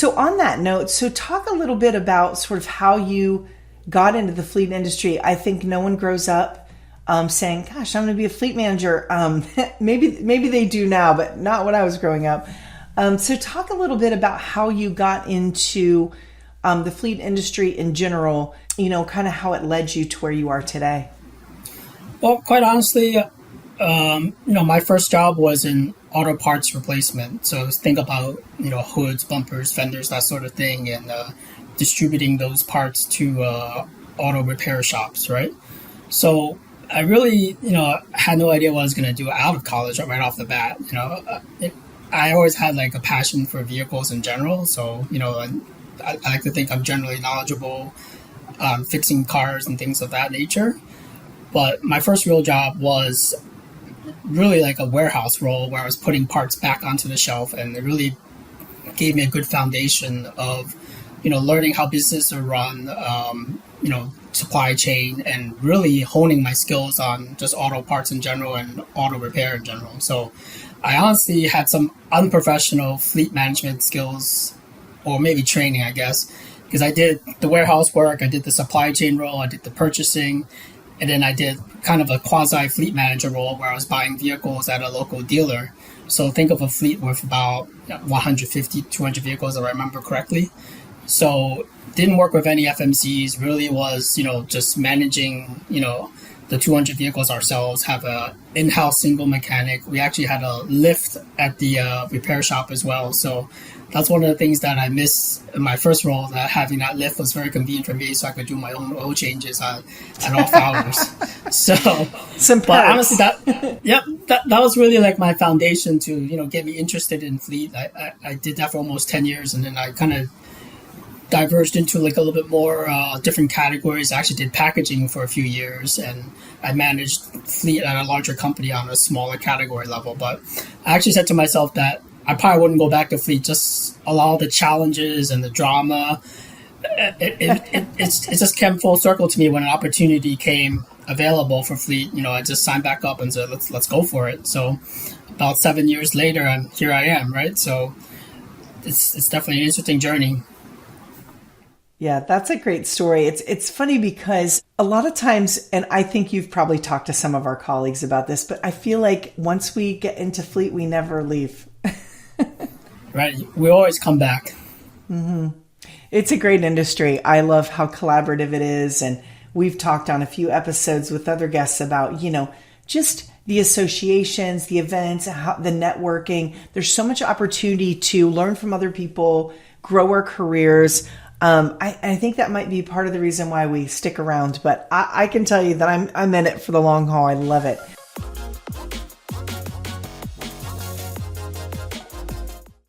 So on that note, so talk a little bit about sort of how you got into the fleet industry. I think no one grows up saying, gosh, I'm going to be a fleet manager. Maybe they do now, but not when I was growing up. So talk a little bit about how you got into the fleet industry in general, kind of how it led you to where you are today. Well, quite honestly, my first job was in auto parts replacement. So think about, hoods, bumpers, fenders, that sort of thing, and distributing those parts to auto repair shops, right? So I really, had no idea what I was going to do out of college right off the bat. I always had like a passion for vehicles in general. So, I like to think I'm generally knowledgeable, fixing cars and things of that nature. But my first real job was really like a warehouse role where I was putting parts back onto the shelf, and it really gave me a good foundation of, learning how businesses are run, supply chain, and really honing my skills on just auto parts in general and auto repair in general. So I honestly had some unprofessional fleet management skills, or maybe training, I guess, because I did the warehouse work, I did the supply chain role, I did the purchasing, and then I did kind of a quasi fleet manager role where I was buying vehicles at a local dealer. So think of a fleet with about 150, 200 vehicles, if I remember correctly. So didn't work with any FMCs, really was, just managing, the 200 vehicles ourselves, have a in-house single mechanic. We actually had a lift at the repair shop as well. So that's one of the things that I miss in my first role, that having that lift was very convenient for me, so I could do my own oil changes at off hours. So, but honestly, that was really like my foundation to, get me interested in fleet. I did that for almost 10 years, and then I kind of diverged into like a little bit more different categories. I actually did packaging for a few years, and I managed fleet at a larger company on a smaller category level. But I actually said to myself that I probably wouldn't go back to fleet, just allow the challenges and the drama. It just came full circle to me when an opportunity came available for fleet. I just signed back up and said, let's go for it. So about 7 years later, and here I am, right? So it's definitely an interesting journey. Yeah, that's a great story. It's funny because a lot of times, and I think you've probably talked to some of our colleagues about this, but I feel like once we get into fleet, we never leave. Right. We always come back. Mm-hmm. It's a great industry. I love how collaborative it is. And we've talked on a few episodes with other guests about, just the associations, the events, the networking. There's so much opportunity to learn from other people, grow our careers. I think that might be part of the reason why we stick around, but I can tell you that I'm in it for the long haul. I love it.